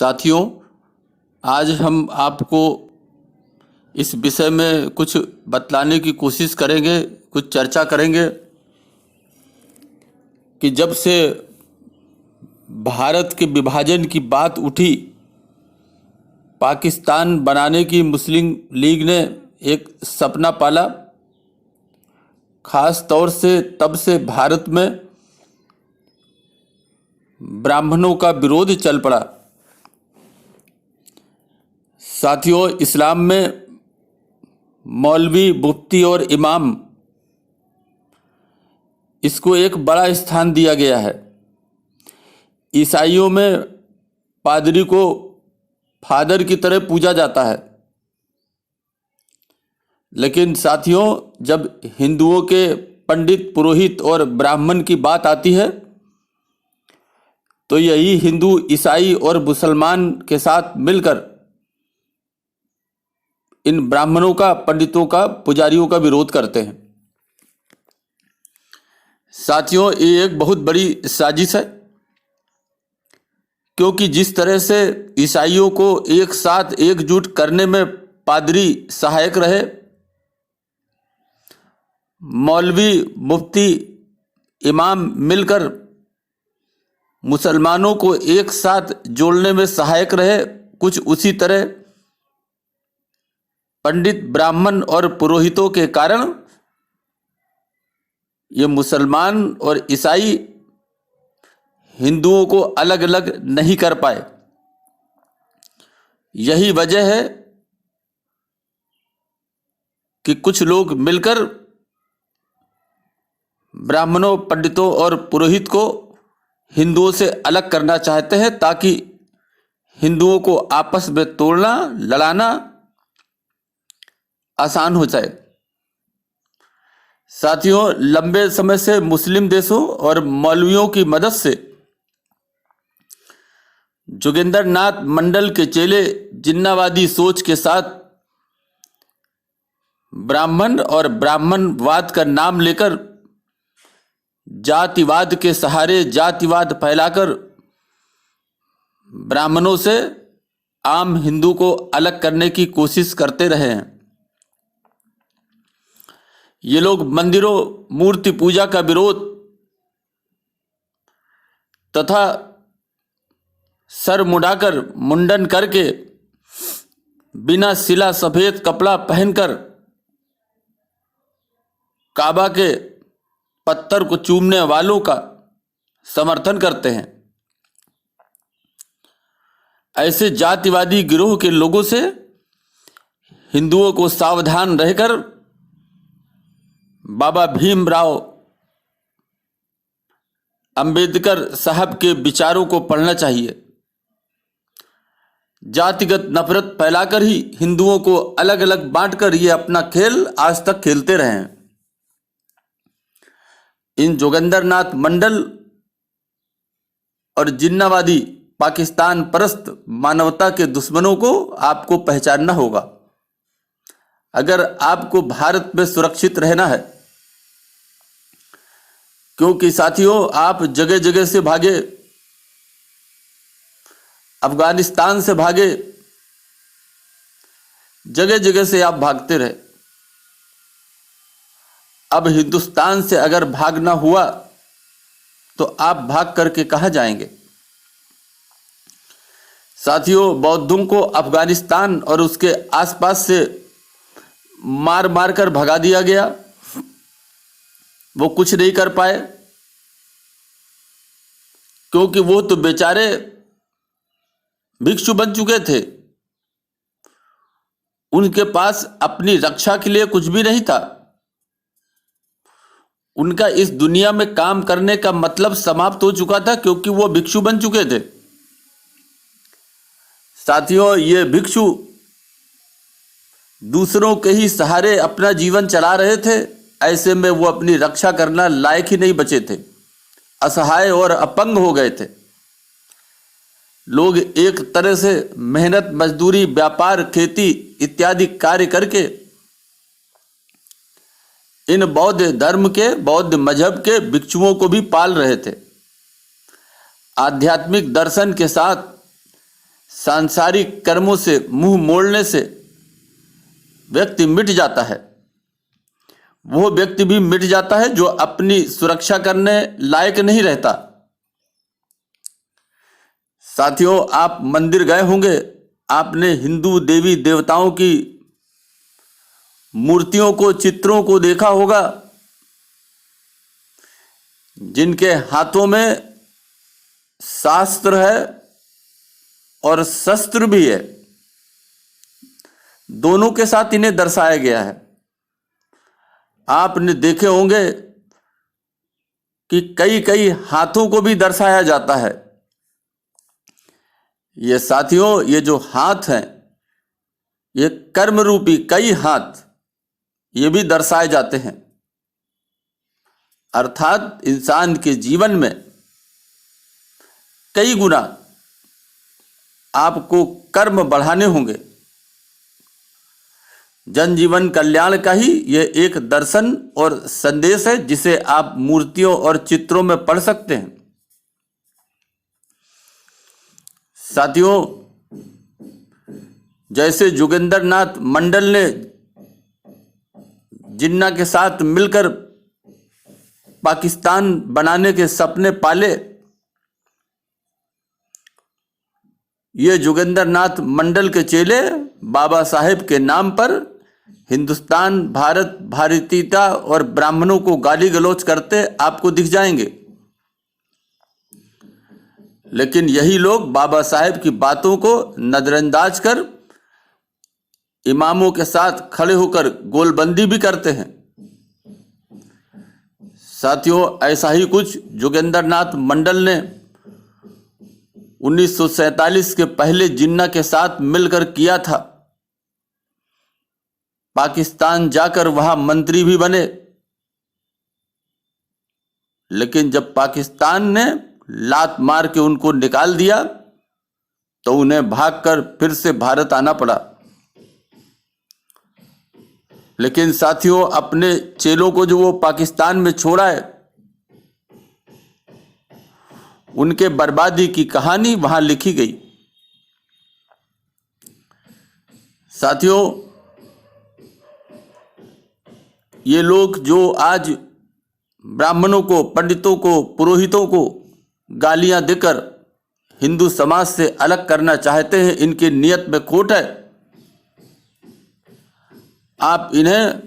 साथियों, आज हम आपको इस विषय में कुछ बतलाने की कोशिश करेंगे, कुछ चर्चा करेंगे कि जब से भारत के विभाजन की बात उठी, पाकिस्तान बनाने की मुस्लिम लीग ने एक सपना पाला। खास तौर से तब से भारत में ब्राह्मणों का विरोध चल पड़ा। साथियों, इस्लाम में मौलवी, मुफ्ती और इमाम, इसको एक बड़ा स्थान दिया गया है। ईसाइयों में पादरी को फादर की तरह पूजा जाता है। लेकिन साथियों, जब हिंदुओं के पंडित, पुरोहित और ब्राह्मण की बात आती है तो यही हिंदू, ईसाई और मुसलमान के साथ मिलकर इन ब्राह्मणों का, पंडितों का, पुजारियों का विरोध करते हैं। साथियों, ये एक बहुत बड़ी साजिश है, क्योंकि जिस तरह से ईसाइयों को एक साथ एकजुट करने में पादरी सहायक रहे, मौलवी, मुफ्ती, इमाम मिलकर मुसलमानों को एक साथ जोड़ने में सहायक रहे, कुछ उसी तरह पंडित, ब्राह्मण और पुरोहितों के कारण ये मुसलमान और ईसाई हिंदुओं को अलग अलग नहीं कर पाए। यही वजह है कि कुछ लोग मिलकर ब्राह्मणों, पंडितों और पुरोहित को हिंदुओं से अलग करना चाहते हैं, ताकि हिंदुओं को आपस में तोड़ना, लड़ाना आसान हो जाए। साथियों, लंबे समय से मुस्लिम देशों और मौलवियों की मदद से जोगिंदर नाथ मंडल के चेले जिन्नावादी सोच के साथ ब्राह्मण और ब्राह्मणवाद का नाम लेकर जातिवाद के सहारे जातिवाद फैलाकर ब्राह्मणों से आम हिंदू को अलग करने की कोशिश करते रहे हैं। ये लोग मंदिरों, मूर्ति पूजा का विरोध तथा सर मुंडाकर, मुंडन करके, बिना सिला सफेद कपड़ा पहनकर काबा के पत्थर को चूमने वालों का समर्थन करते हैं। ऐसे जातिवादी गिरोह के लोगों से हिंदुओं को सावधान रहकर बाबा भीमराव अंबेडकर साहब के विचारों को पढ़ना चाहिए। जातिगत नफरत फैलाकर ही हिंदुओं को अलग अलग बांटकर ये अपना खेल आज तक खेलते रहे हैं। इन जोगिंदर नाथ मंडल और जिन्नावादी पाकिस्तान परस्त मानवता के दुश्मनों को आपको पहचानना होगा। अगर आपको भारत में सुरक्षित रहना है, क्योंकि साथियों, आप जगह जगह से भागे, अफगानिस्तान से भागे, जगह जगह से आप भागते रहे। अब हिंदुस्तान से अगर भागना हुआ तो आप भाग करके कहां जाएंगे? साथियों, बौद्धों को अफगानिस्तान और उसके आसपास से मार मार कर भगा दिया गया। वो कुछ नहीं कर पाए, क्योंकि वो तो बेचारे भिक्षु बन चुके थे। उनके पास अपनी रक्षा के लिए कुछ भी नहीं था। उनका इस दुनिया में काम करने का मतलब समाप्त हो चुका था, क्योंकि वो भिक्षु बन चुके थे। साथियों, ये भिक्षु दूसरों के ही सहारे अपना जीवन चला रहे थे। ऐसे में वो अपनी रक्षा करना लायक ही नहीं बचे थे, असहाय और अपंग हो गए थे। लोग एक तरह से मेहनत, मजदूरी, व्यापार, खेती इत्यादि कार्य करके इन बौद्ध धर्म के, बौद्ध मजहब के भिक्षुओं को भी पाल रहे थे। आध्यात्मिक दर्शन के साथ सांसारिक कर्मों से मुंह मोड़ने से व्यक्ति मिट जाता है। वो व्यक्ति भी मिट जाता है जो अपनी सुरक्षा करने लायक नहीं रहता। साथियों, आप मंदिर गए होंगे, आपने हिंदू देवी देवताओं की मूर्तियों को, चित्रों को देखा होगा, जिनके हाथों में शास्त्र है और शस्त्र भी है। दोनों के साथ इन्हें दर्शाया गया है। आपने देखे होंगे कि कई कई हाथों को भी दर्शाया जाता है। ये साथियों, ये जो हाथ हैं, ये कर्म रूपी कई हाथ ये भी दर्शाए जाते हैं। अर्थात इंसान के जीवन में कई गुना आपको कर्म बढ़ाने होंगे। जन जीवन कल्याण का ही यह एक दर्शन और संदेश है, जिसे आप मूर्तियों और चित्रों में पढ़ सकते हैं। साथियों, जैसे जोगिंदर नाथ मंडल ने जिन्ना के साथ मिलकर पाकिस्तान बनाने के सपने पाले, ये जोगिंदर नाथ मंडल के चेले बाबा साहेब के नाम पर हिंदुस्तान, भारत, भारतीयता और ब्राह्मणों को गाली गलौज करते आपको दिख जाएंगे। लेकिन यही लोग बाबा साहेब की बातों को नजरअंदाज कर इमामों के साथ खड़े होकर गोलबंदी भी करते हैं। साथियों, ऐसा ही कुछ जोगिंदर नाथ मंडल ने 1947 के पहले जिन्ना के साथ मिलकर किया था। पाकिस्तान जाकर वहां मंत्री भी बने, लेकिन जब पाकिस्तान ने लात मार के उनको निकाल दिया तो उन्हें भागकर फिर से भारत आना पड़ा। लेकिन साथियों, अपने चेलों को जो वो पाकिस्तान में छोड़ा है, उनके बर्बादी की कहानी वहां लिखी गई। साथियों, ये लोग जो आज ब्राह्मणों को, पंडितों को, पुरोहितों को गालियां देकर हिंदू समाज से अलग करना चाहते हैं, इनकी नियत में खोट है। आप इन्हें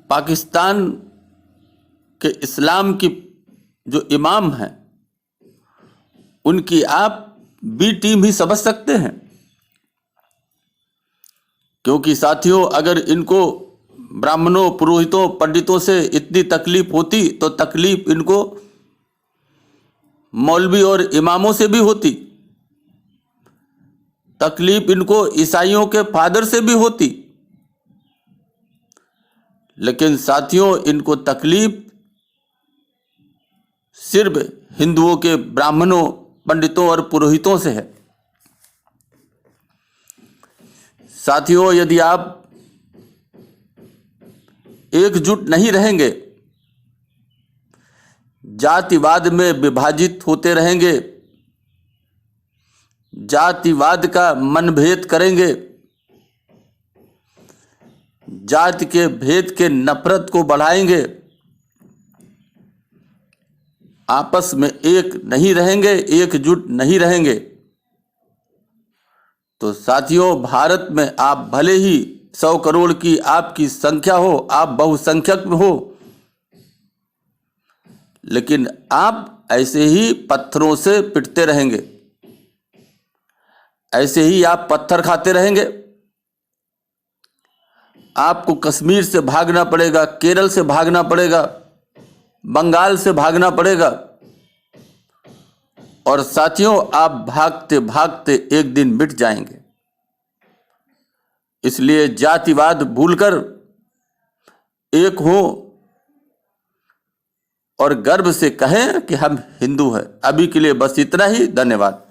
पाकिस्तान के इस्लाम की जो इमाम हैं, उनकी आप बी टीम ही समझ सकते हैं। क्योंकि साथियों, अगर इनको ब्राह्मणों, पुरोहितों, पंडितों से इतनी तकलीफ होती तो तकलीफ इनको मौलवी और इमामों से भी होती, तकलीफ इनको ईसाइयों के फादर से भी होती। लेकिन साथियों, इनको तकलीफ सिर्फ हिंदुओं के ब्राह्मणों, पंडितों और पुरोहितों से है। साथियों, यदि आप एकजुट नहीं रहेंगे, जातिवाद में विभाजित होते रहेंगे, जातिवाद का मनभेद करेंगे, जाति के भेद के नफरत को बढ़ाएंगे, आपस में एक नहीं रहेंगे, एकजुट नहीं रहेंगे, तो साथियों, भारत में आप भले ही 100 करोड़ की आपकी संख्या हो, आप बहुसंख्यक में हो, लेकिन आप ऐसे ही पत्थरों से पिटते रहेंगे, ऐसे ही आप पत्थर खाते रहेंगे। आपको कश्मीर से भागना पड़ेगा, केरल से भागना पड़ेगा, बंगाल से भागना पड़ेगा, और साथियों, आप भागते भागते एक दिन मिट जाएंगे। इसलिए जातिवाद भूलकर एक हो और गर्व से कहें कि हम हिंदू हैं। अभी के लिए बस इतना ही। धन्यवाद।